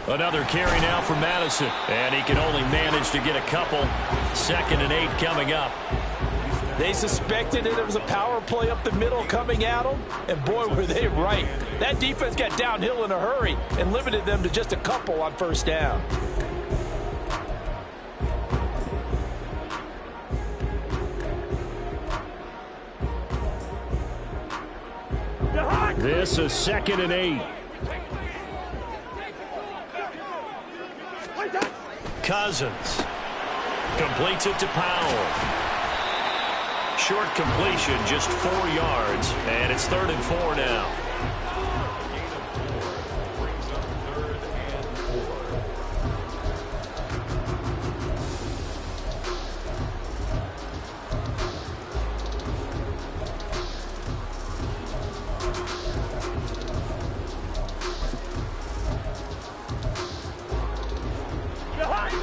Another carry now for Madison, and he can only manage to get a couple. 2nd and 8 coming up. They suspected that there was a power play up the middle coming at them, and boy, were they right. That defense got downhill in a hurry and limited them to just a couple on 1st down. This is 2nd and 8. Cousins completes it to Powell. Short completion, just 4 yards, and it's 3rd and 4 now.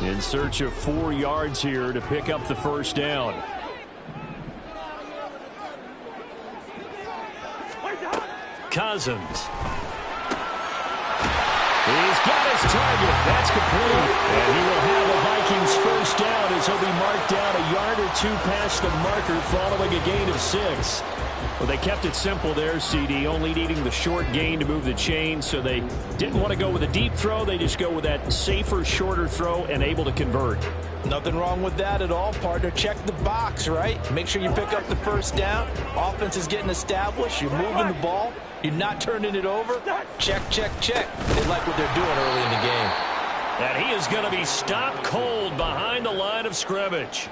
In search of 4 yards here to pick up the 1st down. Cousins. He's got his target. That's complete. And he will have a Vikings 1st down as he'll be marked down a yard or 2 past the marker following a gain of 6. Well, they kept it simple there, CD, only needing the short gain to move the chain, so they didn't want to go with a deep throw. They just go with that safer, shorter throw and able to convert. Nothing wrong with that at all, partner. Check the box, right? Make sure you pick up the 1st down. Offense is getting established. You're moving the ball. You're not turning it over. Check, check, check. They like what they're doing early in the game. And he is going to be stopped cold behind the line of scrimmage.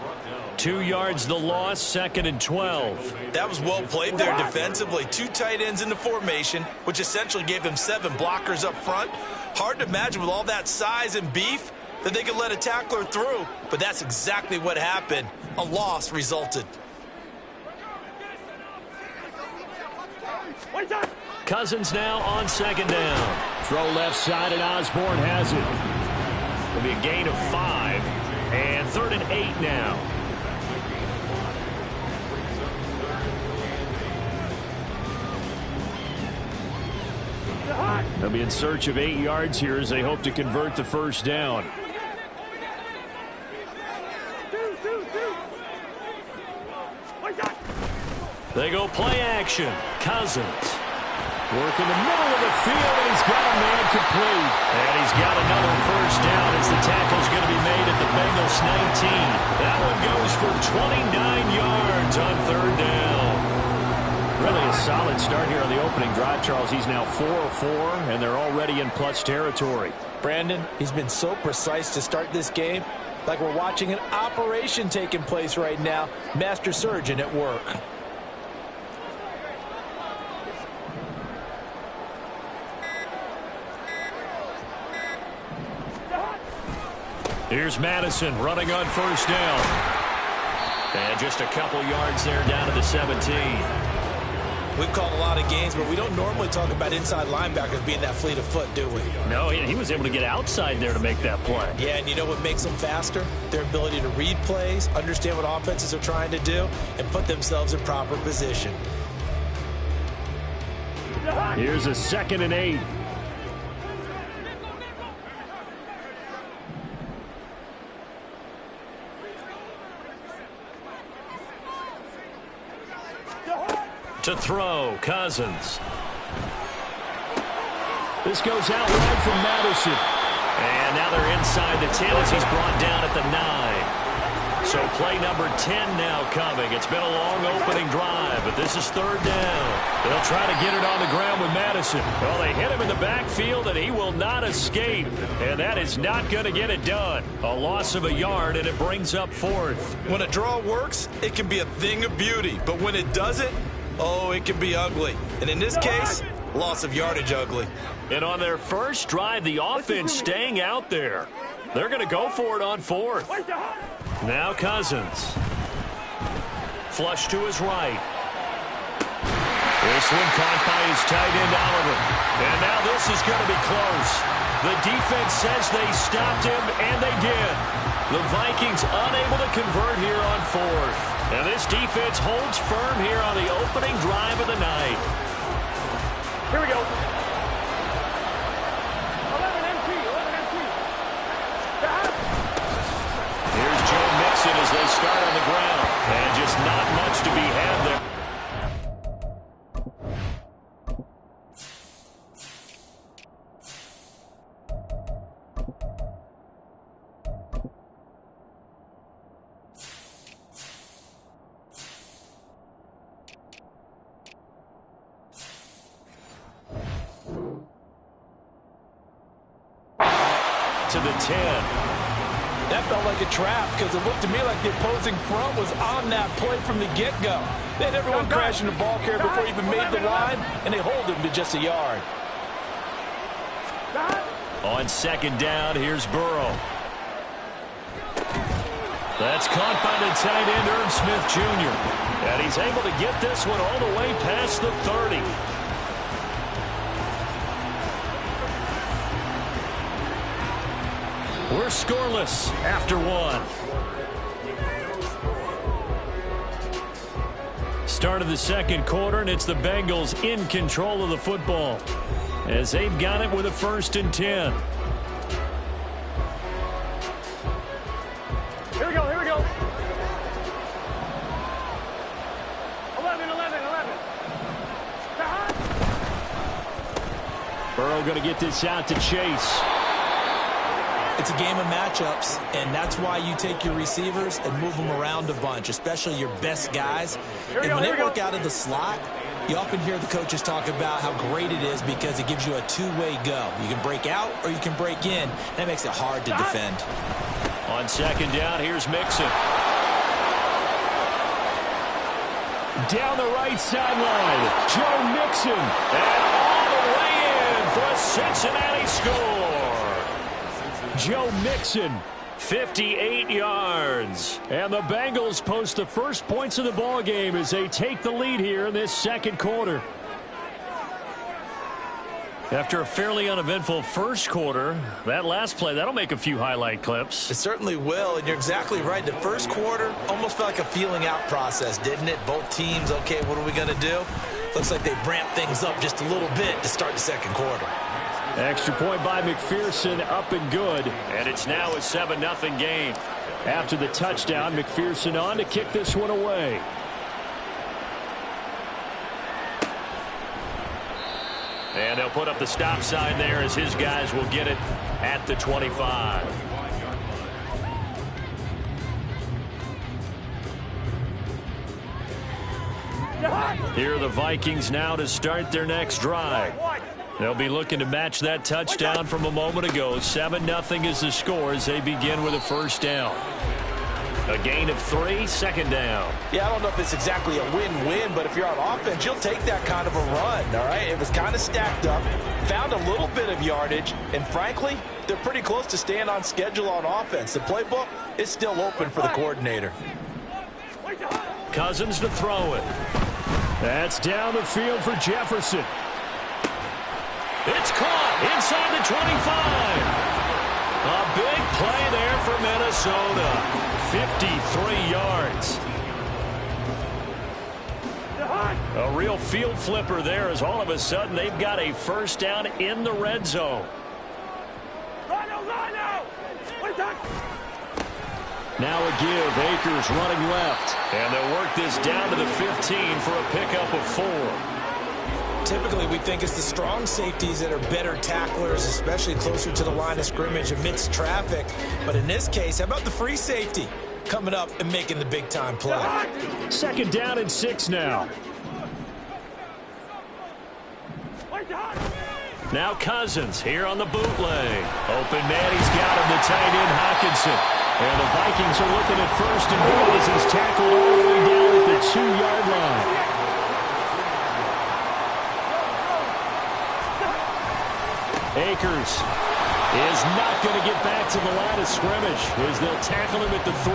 2 yards the loss, 2nd and 12. That was well played there defensively. 2 tight ends in the formation, which essentially gave them 7 blockers up front. Hard to imagine with all that size and beef that they could let a tackler through, but that's exactly what happened. A loss resulted. Cousins now on 2nd down. Throw left side, and Osborne has it. It'll be a gain of 5, and 3rd and 8 now. They'll be in search of 8 yards here as they hope to convert the 1st down. They go play action. Cousins. Work in the middle of the field, and he's got a man complete. And he's got another 1st down as the tackle's going to be made at the Bengals 19. That one goes for 29 yards on 3rd down. Really a solid start here on the opening drive, Charles. He's now 4 of 4, and they're already in plus territory. Brandon, he's been so precise to start this game. Like we're watching an operation taking place right now. Master surgeon at work. Here's Madison running on 1st down. And just a couple yards there down to the 17. We've called a lot of games, but we don't normally talk about inside linebackers being that fleet of foot, do we? No, he was able to get outside there to make that play. Yeah, and you know what makes them faster? Their ability to read plays, understand what offenses are trying to do, and put themselves in proper position. Here's a 2nd and 8. To throw, Cousins. This goes out wide from Madison. And now they're inside the 10 as he's brought down at the 9. So play number 10 now coming. It's been a long opening drive, but this is 3rd down. They'll try to get it on the ground with Madison. Well, they hit him in the backfield, and he will not escape. And that is not going to get it done. A loss of a yard, and it brings up 4th. When a draw works, it can be a thing of beauty. But when it doesn't, oh, it can be ugly. And in this case, loss of yardage ugly. And on their first drive, the offense staying out there. They're going to go for it on 4th. Now Cousins. Flush to his right. This one caught by his tight end, Oliver. And now this is going to be close. The defense says they stopped him, and they did. The Vikings unable to convert here on fourth. And this defense holds firm here on the opening drive of the night. Here we go. 11 MP. Here's Joe Mixon as they start on the ground. And just not much to be had there. To the 10. That felt like a trap because it looked to me like the opposing front was on that play from the get-go. They had everyone crashing the ball carrier before he even made the line, and they hold him to just a yard. On second down, here's Burrow. That's caught by the tight end, Irv Smith Jr. And he's able to get this one all the way past the 30. We're scoreless after one. Start of the second quarter, and it's the Bengals in control of the football as they've got it with a 1st and 10. Here we go. 11. Burrow going to get this out to Chase. It's a game of matchups, and that's why you take your receivers and move them around a bunch, especially your best guys. And when they work out of the slot, you often hear the coaches talk about how great it is because it gives you a two-way go. You can break out or you can break in. That makes it hard to defend. On second down, here's Mixon. Down the right sideline, Joe Mixon. And all the way in for a Cincinnati score. Joe Mixon, 58 yards. And the Bengals post the first points of the ball game as they take the lead here in this second quarter. After a fairly uneventful first quarter, that last play, that'll make a few highlight clips. It certainly will, and you're exactly right. The first quarter almost felt like a feeling out process, didn't it? Both teams, okay, what are we going to do? Looks like they ramped things up just a little bit to start the second quarter. Extra point by McPherson, up and good. And it's now a 7-0 game. After the touchdown, McPherson on to kick this one away. And they'll put up the stop sign there as his guys will get it at the 25. Here are the Vikings now to start their next drive. They'll be looking to match that touchdown from a moment ago. 7-0 is the score as they begin with a first down. A gain of 3, second down. Yeah, I don't know if it's exactly a win-win, but if you're on offense, you'll take that kind of a run, all right? It was kind of stacked up, found a little bit of yardage, and frankly, they're pretty close to staying on schedule on offense. The playbook is still open for the coordinator. Cousins to throw it. That's down the field for Jefferson. It's caught inside the 25. A big play there for Minnesota. 53 yards. A real field flipper there as all of a sudden they've got a first down in the red zone. Now a give. Akers running left. And they'll work this down to the 15 for a pickup of 4. Typically, we think it's the strong safeties that are better tacklers, especially closer to the line of scrimmage amidst traffic. But in this case, how about the free safety coming up and making the big-time play? Second down and 6 now. Now Cousins here on the bootleg. Open man, he's got him, the tight end Hockenson. And the Vikings are looking at first and goal as he's tackled all the way down at the 2-yard line. Akers is not going to get back to the line of scrimmage as they'll tackle him at the 3.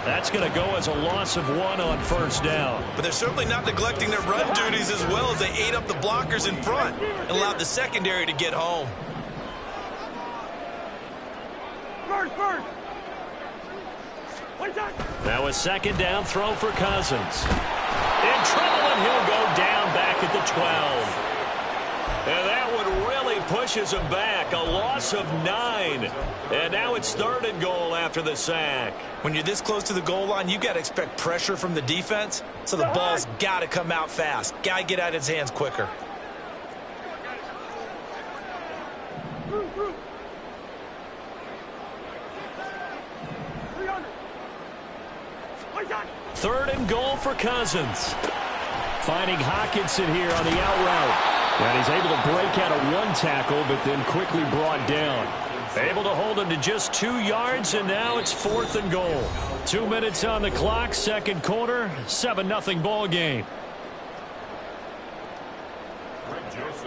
That's going to go as a loss of 1 on first down. But they're certainly not neglecting their run duties as well as they ate up the blockers in front and allowed the secondary to get home. First. Now a second down throw for Cousins. In trouble, and he'll go down back at the 12. And that one really pushes him back. A loss of 9. And now it's 3rd and goal after the sack. When you're this close to the goal line, you got to expect pressure from the defense. So the ball's got to come out fast. Got to get out of his hands quicker. Third and goal for Cousins. Finding Hockenson here on the out route. And he's able to break out of 1 tackle, but then quickly brought down. Able to hold him to just 2 yards, and now it's 4th and goal. 2 minutes on the clock, second quarter, 7-0 ball game.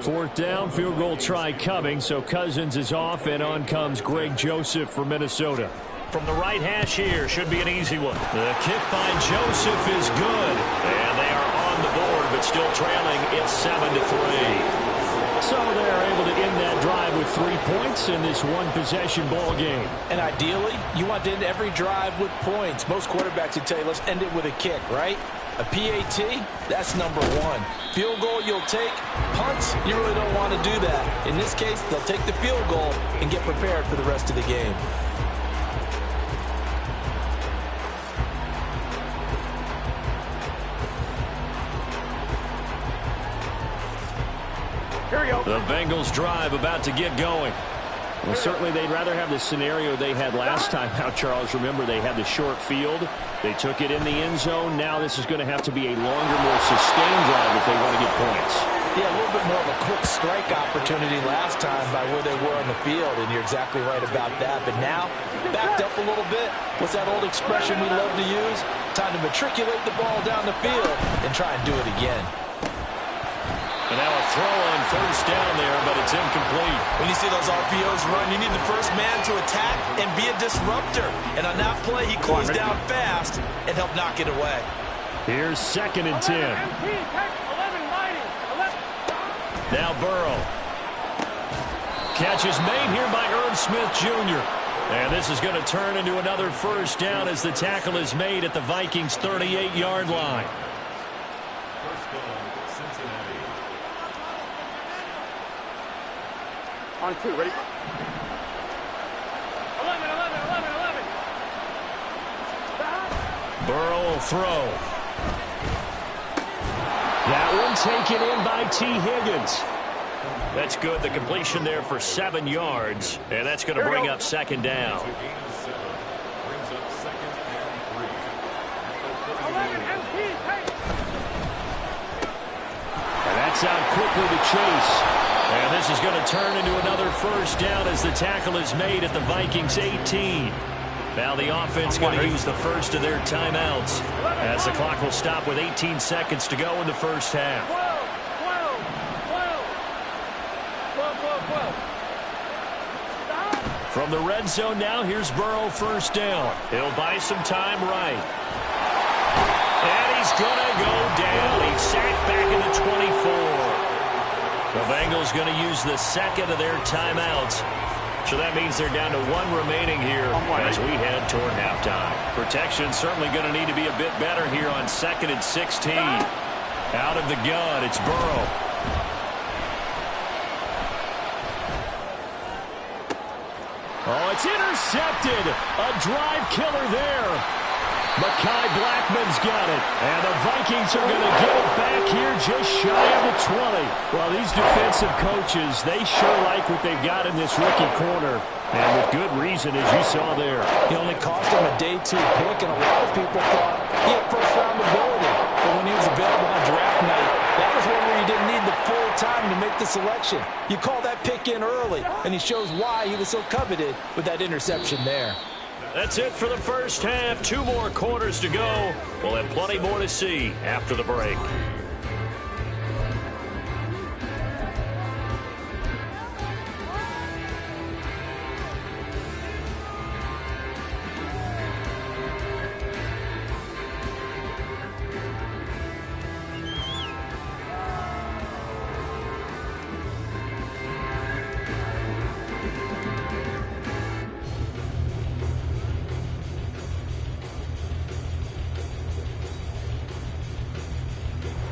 4th down, field goal try coming, so Cousins is off, and on comes Greg Joseph for Minnesota. From the right hash here, should be an easy one. The kick by Joseph is good, and they are on the board, but still trailing. It's 7-3. So they're able to end that drive with 3 points in this one-possession ball game. And ideally, you want to end every drive with points. Most quarterbacks would tell you, let's end it with a kick, right? A PAT, that's number 1. Field goal you'll take. Punts, you really don't want to do that. In this case, they'll take the field goal and get prepared for the rest of the game. The Bengals drive about to get going. Well, certainly they'd rather have the scenario they had last time out, Charles. Remember, they had the short field. They took it in the end zone. Now this is going to have to be a longer, more sustained drive if they want to get points. Yeah, a little bit more of a quick strike opportunity last time by where they were on the field, and you're exactly right about that. But now, backed up a little bit. What's that old expression we love to use? Time to matriculate the ball down the field and try and do it again. And now a throw on first down there, but it's incomplete. When you see those RPOs run, you need the first man to attack and be a disruptor. And on that play, he closed down fast and helped knock it away. Here's 2nd and 10. Now Burrow. Catch is made here by Irv Smith Jr. And this is going to turn into another first down as the tackle is made at the Vikings' 38-yard line. On 2, ready? 11. Burrow will throw. That one taken in by T. Higgins. That's good. The completion there for 7 yards. And that's going to bring up 2nd down. And that's out quickly to Chase. And this is going to turn into another first down as the tackle is made at the Vikings' 18. Now the offense going to use the first of their timeouts as the clock will stop with 18 seconds to go in the first half. 12. From the red zone now, here's Burrow first down. He'll buy some time right. And he's going to go down. He's sacked back in the 24. The Bengals going to use the second of their timeouts. So that means they're down to 1 remaining here as we head toward halftime. Protection certainly going to need to be a bit better here on 2nd and 16. Out of the gun, it's Burrow. Oh, it's intercepted. A drive killer there. Mekhi Blackman's got it. And the Vikings are going to get it back here just shy of the 20. Well, these defensive coaches, they sure like what they've got in this rookie corner. And with good reason, as you saw there. He only cost him a day 2 pick, and a lot of people thought he had first-round ability. But when he was available on draft night, that was one where you didn't need the full time to make the selection. You call that pick in early, and he shows why he was so coveted with that interception there. That's it for the first half. 2 more quarters to go. We'll have plenty more to see after the break.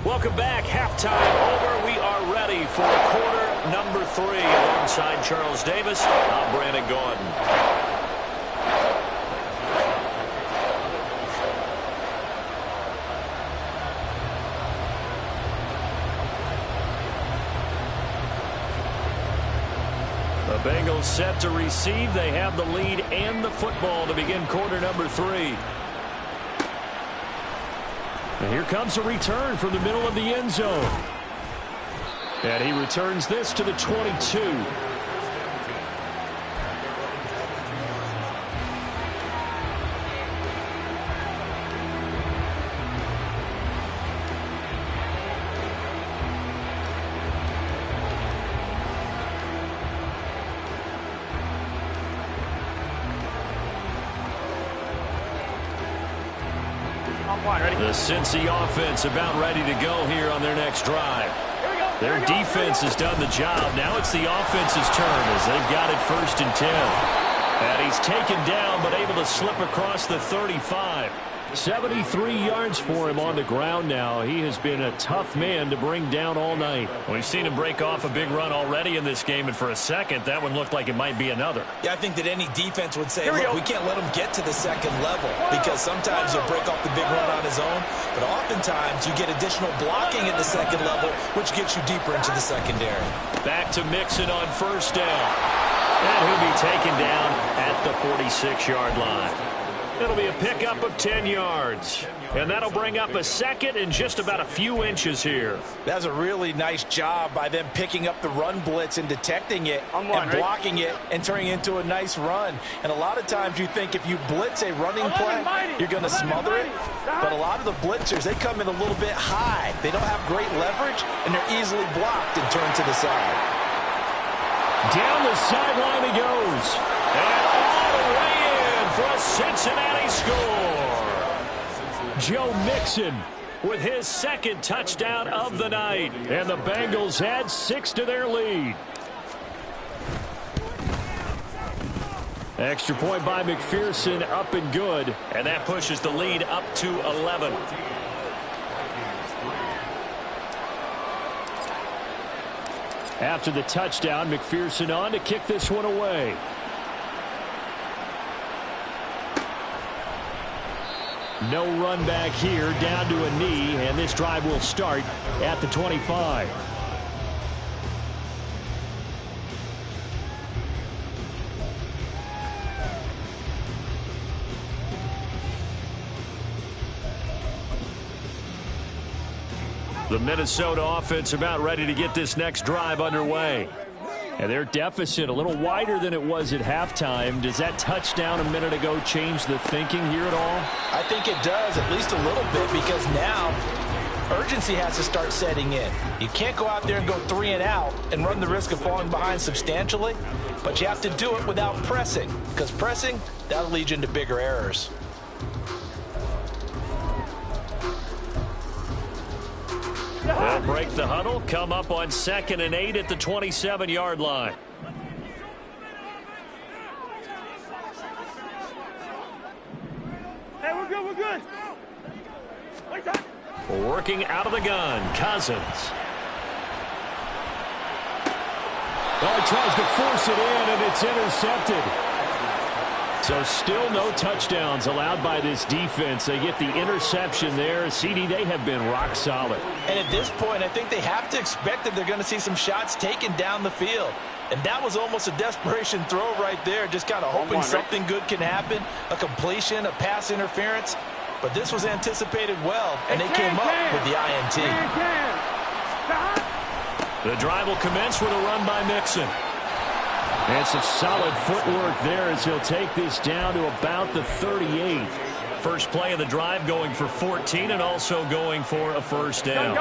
Welcome back. Halftime over. We are ready for quarter number 3. Alongside Charles Davis, I'm Brandon Gaudin. The Bengals set to receive. They have the lead and the football to begin quarter number 3. And here comes a return from the middle of the end zone. And he returns this to the 22. The Cincy offense about ready to go here on their next drive. Their defense has done the job. Now it's the offense's turn as they've got it 1st and 10. And he's taken down but able to slip across the 35. 73 yards for him on the ground now. He has been a tough man to bring down all night. We've seen him break off a big run already in this game, and for a second, that one looked like it might be another. Yeah, I think that any defense would say, look, we can't let him get to the second level because sometimes he'll break off the big run on his own, but oftentimes you get additional blocking at the second level, which gets you deeper into the secondary. Back to Mixon on 1st down. And he'll be taken down at the 46-yard line. It'll be a pickup of 10 yards. And that'll bring up a 2nd and just about a few inches here. That's a really nice job by them picking up the run blitz and detecting it and blocking it and turning it into a nice run. And a lot of times you think if you blitz a running play, you're going to smother it. But a lot of the blitzers, they come in a little bit high. They don't have great leverage, and they're easily blocked and turned to the side. Down the sideline he goes. And all the way in for a Cincinnati score. Joe Mixon with his 2nd touchdown of the night. And the Bengals add 6 to their lead. Extra point by McPherson, up and good. And that pushes the lead up to 11. After the touchdown, McPherson on to kick this one away. No run back here, down to a knee, and this drive will start at the 25. The Minnesota offense about ready to get this next drive underway. And their deficit a little wider than it was at halftime. Does that touchdown a minute ago change the thinking here at all? I think it does, at least a little bit, because now urgency has to start setting in. You can't go out there and go 3 and out and run the risk of falling behind substantially, but you have to do it without pressing, because pressing, that'll lead you into bigger errors. They'll break the huddle, come up on 2nd and 8 at the 27-yard line. Hey, we're good, we're good. Working out of the gun, Cousins. Well, he tries to force it in, and it's intercepted. So still no touchdowns allowed by this defense. They get the interception there. CD, they have been rock solid. And at this point, I think they have to expect that they're going to see some shots taken down the field. And that was almost a desperation throw right there, just kind of hoping something good can happen, a completion, a pass interference. But this was anticipated well, and they came up with the INT. The drive will commence with a run by Mixon. And some solid footwork there as he'll take this down to about the 38. First play of the drive going for 14 and also going for a 1st down.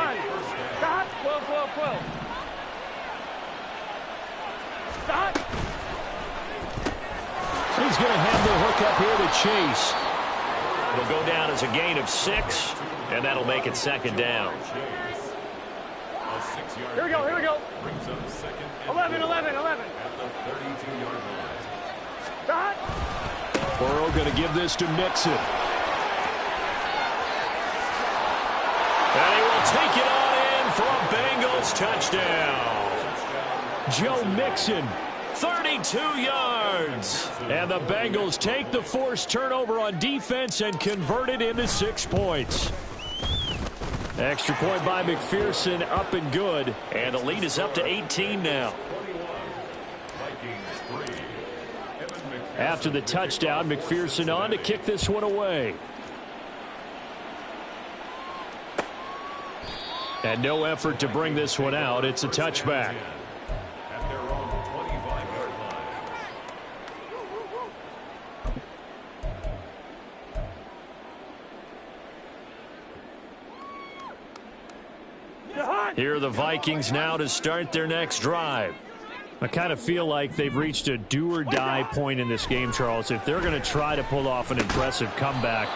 Stop. 12. Stop. He's going to have the hook up here to Chase. It'll go down as a gain of 6, and that'll make it 2nd down. Here we go. 11. Stop. Burrow going to give this to Mixon. And he will take it Joe Mixon, 32 yards. And the Bengals take the forced turnover on defense and convert it into 6 points. Extra point by McPherson, up and good. And the lead is up to 18 now. After the touchdown, McPherson on to kick this one away. And no effort to bring this one out. It's a touchback. Here are the Vikings now to start their next drive. I kind of feel like they've reached a do-or-die point in this game, Charles. If they're going to try to pull off an impressive comeback,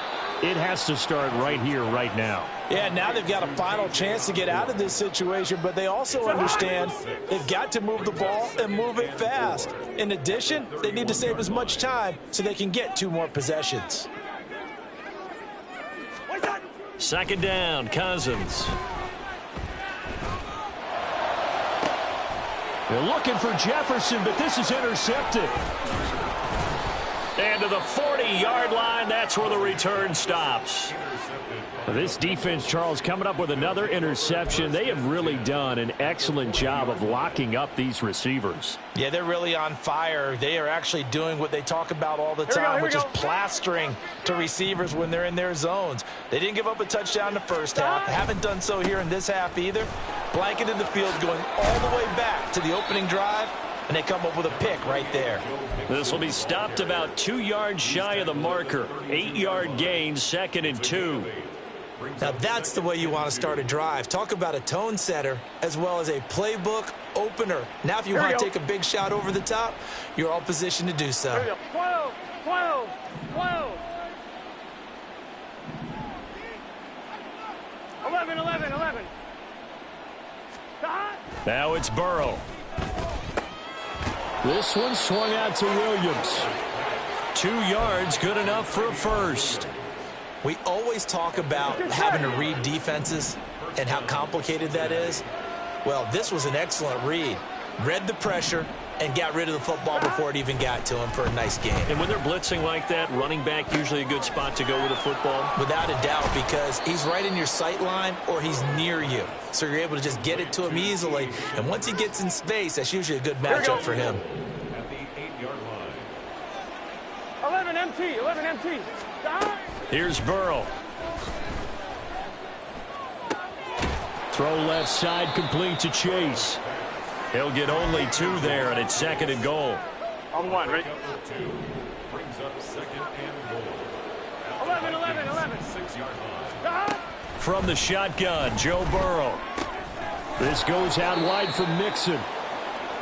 it has to start right here, right now. Yeah, now they've got a final chance to get out of this situation, but they also understand they've got to move the ball and move it fast. In addition, they need to save as much time so they can get 2 more possessions. Second down, Cousins. They're looking for Jefferson, but this is intercepted. And to the 40-yard line, that's where the return stops. This defense, Charles, coming up with another interception. They have really done an excellent job of locking up these receivers. Yeah, they're really on fire. They are actually doing what they talk about all the time, which is plastering to receivers when they're in their zones. They didn't give up a touchdown in the first half. Haven't done so here in this half either. Blanketed the field going all the way back to the opening drive, and they come up with a pick right there. This will be stopped about 2 yards shy of the marker. 8-yard gain, 2nd and 2. Now that's the way you want to start a drive. Talk about a tone setter as well as a playbook opener. Now if you want to take a big shot over the top, you're all positioned to do so. 12, 12, 12. 11, 11, 11. Now it's Burrow. This one swung out to Williams. 2 yards, good enough for a first. We always talk about having to read defenses and how complicated that is. Well, this was an excellent read. Read the pressure and got rid of the football before it even got to him for a nice game. And when they're blitzing like that, running back usually a good spot to go with the football? Without a doubt, because he's right in your sight line or he's near you. So you're able to just get it to him easily. And once he gets in space, that's usually a good matchup for him. At the 8-yard line. 11 MT, 11 MT. Here's Burrow. Throw left side, complete to Chase. He'll get only 2 there, and it's 2nd and goal. On 1, right? Brings up 2nd and goal. 11, 11, 11. 6-yard line. From the shotgun, Joe Burrow. This goes out wide for Mixon.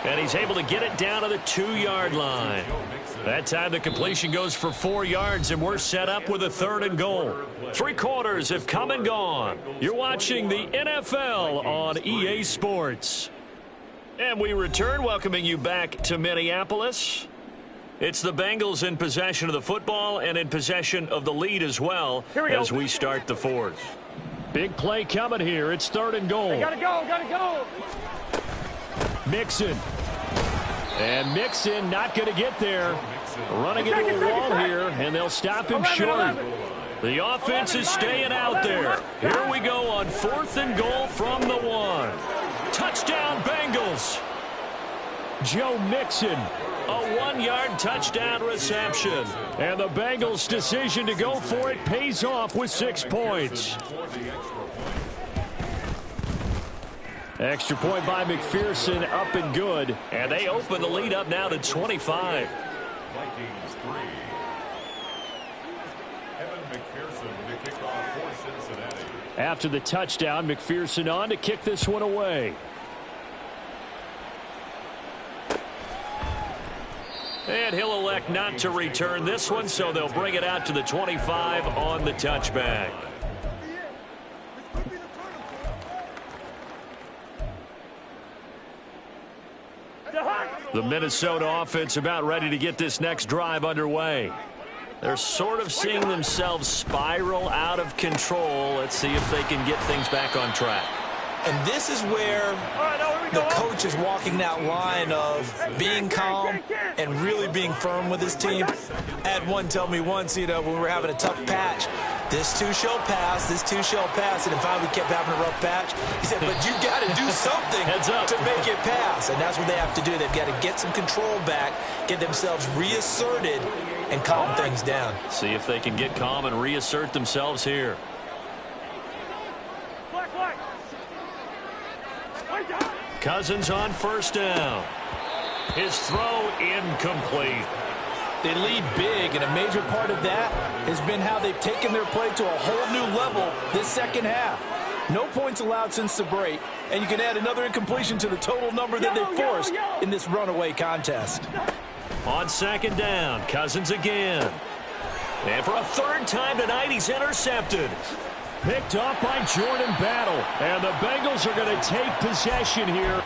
And he's able to get it down to the 2-yard line. That time the completion goes for 4 yards, and we're set up with a 3rd and goal. 3 quarters have come and gone. You're watching the NFL on EA Sports. And we return, welcoming you back to Minneapolis. It's the Bengals in possession of the football and in possession of the lead as well as we start the 4th. Big play coming here. It's 3rd and goal. Gotta go, gotta go. Mixon. And Mixon not going to get there. Running into a wall here, and they'll stop him short. The offense is staying out there. Here we go on 4th and goal from the 1. Touchdown, Bengals. Joe Mixon, a 1-yard touchdown reception. And the Bengals' decision to go for it pays off with 6 points. Extra point by McPherson, up and good. And they open the lead up now to 25. Vikings 3. Evan McPherson to kick off for Cincinnati. After the touchdown, McPherson on to kick this one away. And he'll elect not to return this one, so they'll bring it out to the 25 on the touchback. The Minnesota offense about ready to get this next drive underway. They're sort of seeing themselves spiral out of control. Let's see if they can get things back on track. And this is where the coach is walking that line of being calm and really being firm with his team. I had one tell me once, when we were having a tough patch, this too shall pass, this too shall pass. And finally we kept having a rough patch. He said, but you got to do something to make it pass. And that's what they have to do. They've got to get some control back, get themselves reasserted, and calm things down. See if they can get calm and reassert themselves here. Cousins on first down. His throw incomplete. They lead big, and a major part of that has been how they've taken their play to a whole new level this second half. No points allowed since the break, and you can add another incompletion to the total number that they forced in this runaway contest. On second down, Cousins again. And for a third time tonight, he's intercepted. Picked up by Jordan Battle. And the Bengals are going to take possession here.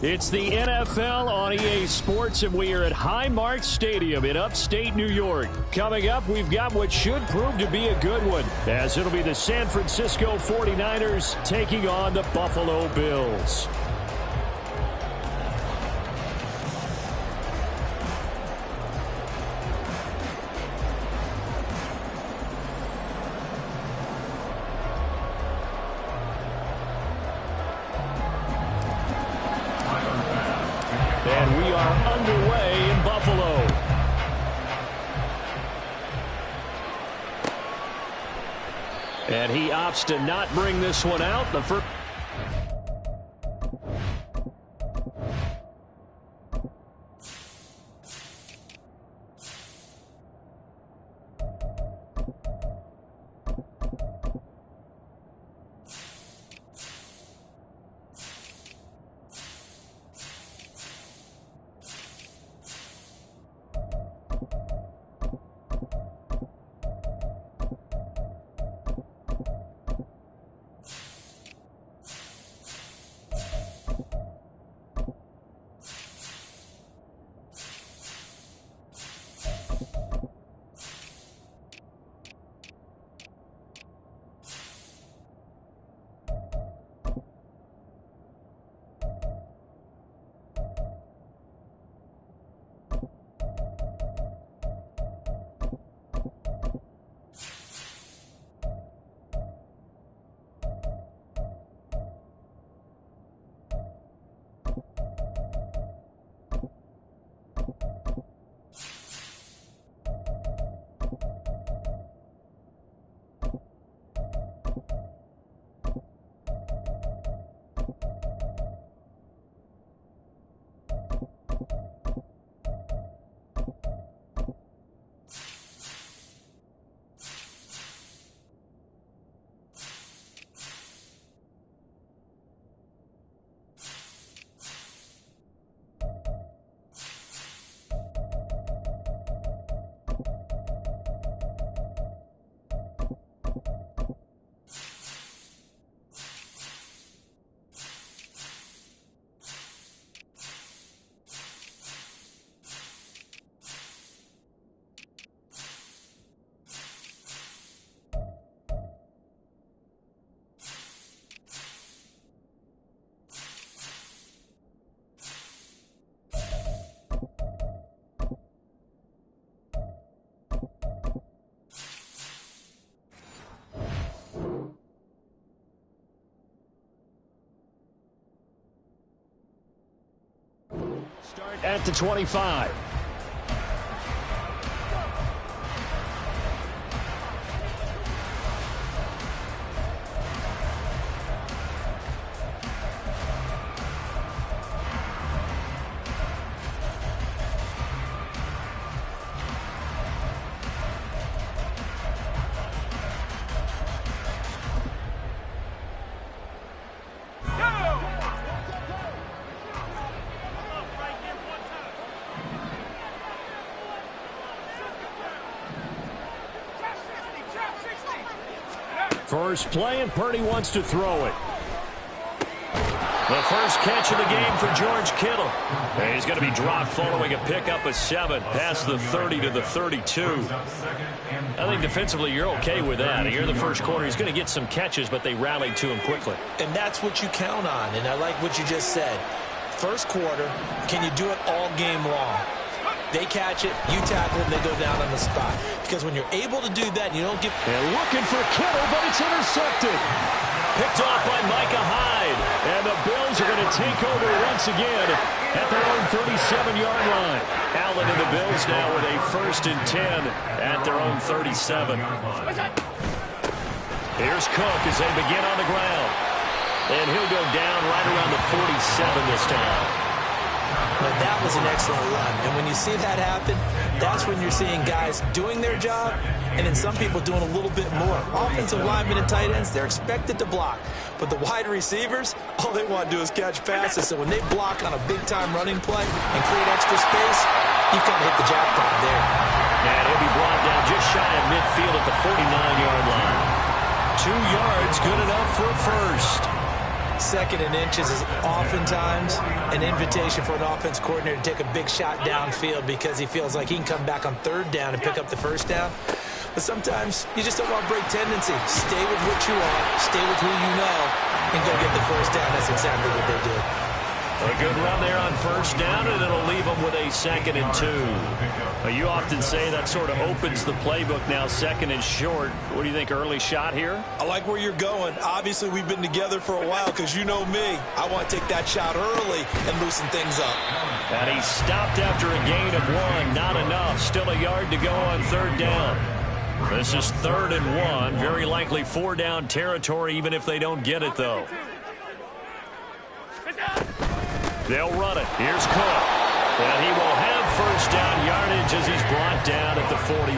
It's the NFL on EA Sports, and we are at Highmark Stadium in upstate New York. Coming up, we've got what should prove to be a good one, as it'll be the San Francisco 49ers taking on the Buffalo Bills. And we are underway in Buffalo. And he opts to not bring this one out. The first. Start at the 25. First play, and Purdy wants to throw it. The first catch of the game for George Kittle. And he's going to be dropped following a pickup of 7 past the 30 to the 32. I think defensively you're okay with that. Here in the first quarter, he's going to get some catches, but they rallied to him quickly. And that's what you count on, and I like what you just said. First quarter, can you do it all game long? They catch it, you tackle them, they go down on the spot. Because when you're able to do that, you don't get... They're looking for Kittle, but it's intercepted. Picked off by Micah Hyde. And the Bills are going to take over once again at their own 37-yard line. Allen and the Bills now with a 1st and 10 at their own 37. Here's Cook as they begin on the ground. And he'll go down right around the 47 this time. But that was an excellent run. And when you see that happen, that's when you're seeing guys doing their job and then some people doing a little bit more. Offensive linemen and tight ends, they're expected to block. But the wide receivers, all they want to do is catch passes. So when they block on a big-time running play and create extra space, you've kind of hit the jackpot there. And he'll be brought down just shy of midfield at the 49-yard line. 2 yards, good enough for a first. 2nd and inches is oftentimes an invitation for an offense coordinator to take a big shot downfield because he feels like he can come back on 3rd down and pick up the 1st down. But sometimes you just don't want to break tendency. Stay with what you are, stay with who you know, and go get the 1st down. That's exactly what they did. A good run there on first down, and it'll leave them with a 2nd and 2. Now, you often say that sort of opens the playbook now, 2nd and short. What do you think, early shot here? I like where you're going. Obviously, we've been together for a while because you know me. I want to take that shot early and loosen things up. And he stopped after a gain of 1. Not enough. Still a yard to go on 3rd down. This is 3rd and 1. Very likely 4-down territory, even if they don't get it, though. They'll run it. Here's Cook. And he will have first down yardage as he's brought down at the 41.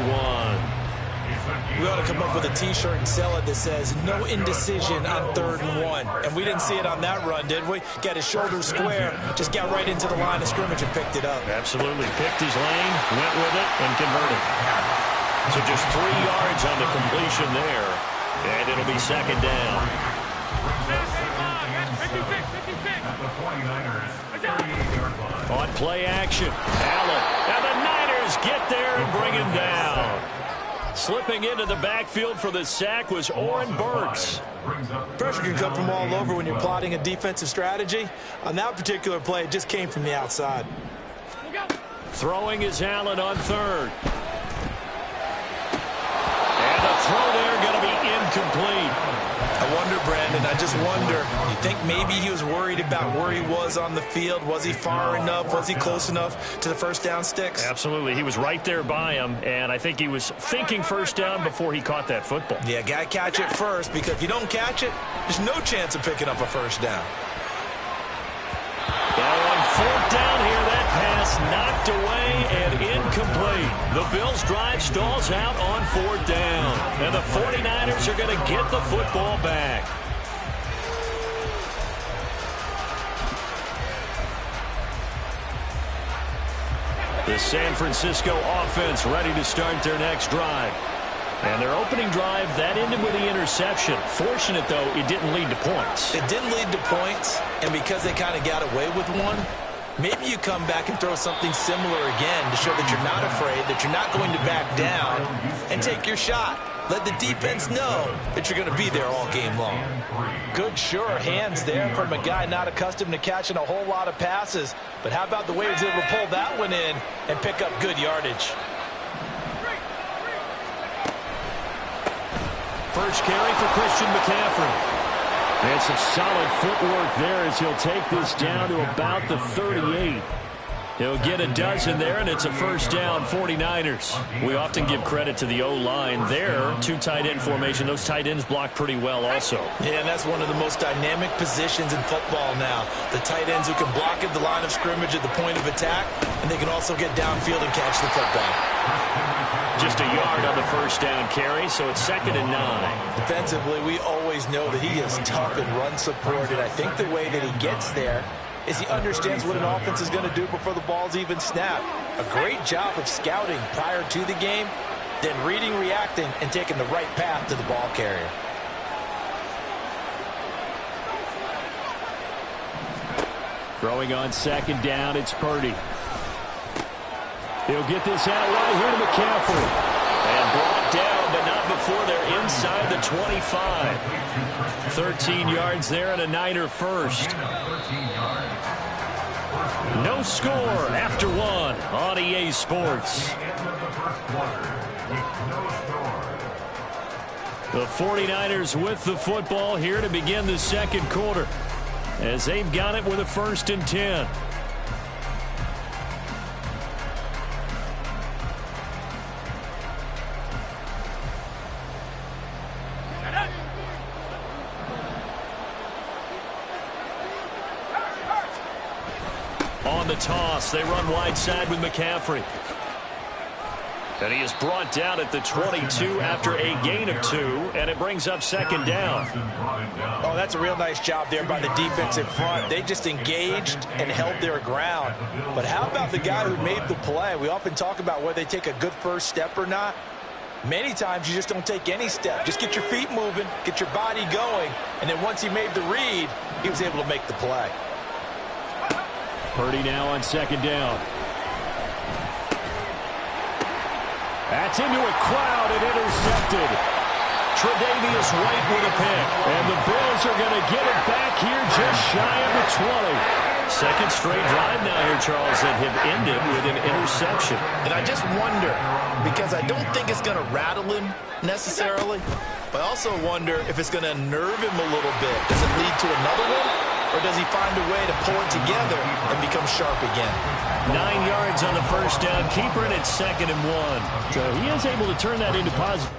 We ought to come up with a T-shirt and sell it that says, no indecision on 3rd and 1. And we didn't see it on that run, did we? Got his shoulders square, just got right into the line of scrimmage and picked it up. Absolutely. Picked his lane, went with it, and converted. So just 3 yards on the completion there. And it'll be 2nd down. On play action, Allen, and the Niners get there and bring him down. Slipping into the backfield for the sack was Oren Burks. Pressure can come from all over when you're plotting a defensive strategy. On that particular play, it just came from the outside. Throwing is Allen on 3rd. And the throw there going to be incomplete. I wonder, Brandon, I just wonder, you think maybe he was worried about where he was on the field? Was he far enough? Was he close enough to the first down sticks? Absolutely. He was right there by him, and I think he was thinking first down before he caught that football. Yeah, got to catch it first, because if you don't catch it, there's no chance of picking up a first down. Well, on 4th down here, that pass knocked away and incomplete. The Bills' drive stalls out on 4th down. And the 49ers are going to get the football back. The San Francisco offense ready to start their next drive. And their opening drive, that ended with the interception. Fortunate, though, it didn't lead to points. It didn't lead to points, and because they kind of got away with one, maybe you come back and throw something similar again to show that you're not afraid, that you're not going to back down, and take your shot. Let the defense know that you're going to be there all game long. Good, sure hands there from a guy not accustomed to catching a whole lot of passes. But how about the way he was able to pull that one in and pick up good yardage? First carry for Christian McCaffrey. And some solid footwork there as he'll take this down to about the 38. He'll get a dozen there, and it's a first down, 49ers. We often give credit to the O-line there. 2 tight end formation. Those tight ends block pretty well also. Yeah, and that's one of the most dynamic positions in football now. The tight ends who can block at the line of scrimmage at the point of attack, and they can also get downfield and catch the football. Just a yard on the first down carry, so it's 2nd and 9. Defensively, we always know that he is tough in run support, and I think the way that he gets there is he understands what an offense is going to do before the ball's even snapped. A great job of scouting prior to the game, then reading, reacting, and taking the right path to the ball carrier. Throwing on 2nd down, it's Purdy. He'll get this out right here to McCaffrey. And brought down, but not before they're inside the 25. 13 yards there and a Niner first. No score after 1 on EA Sports. The 49ers with the football here to begin the 2nd quarter, as they've got it with a 1st and 10. On the toss, they run wide side with McCaffrey. And he is brought down at the 22 after a gain of 2, and it brings up 2nd down. Oh, that's a real nice job there by the defensive front. They just engaged and held their ground. But how about the guy who made the play? We often talk about whether they take a good first step or not. Many times you just don't take any step. Just get your feet moving, get your body going, and then once he made the read, he was able to make the play. Purdy now on 2nd down. That's into a crowd and intercepted. Tre'Davious White with a pick. And the Bills are going to get it back here just shy of the Second straight drive now here, Charles, that have ended with an interception. And I just wonder, because I don't think it's going to rattle him necessarily, but I also wonder if it's going to unnerve him a little bit. Does it lead to another one, or does he find a way to pull it together and become sharp again? 9 yards on the first down. Keeper, and it's 2nd and 1. So he is able to turn that into positive.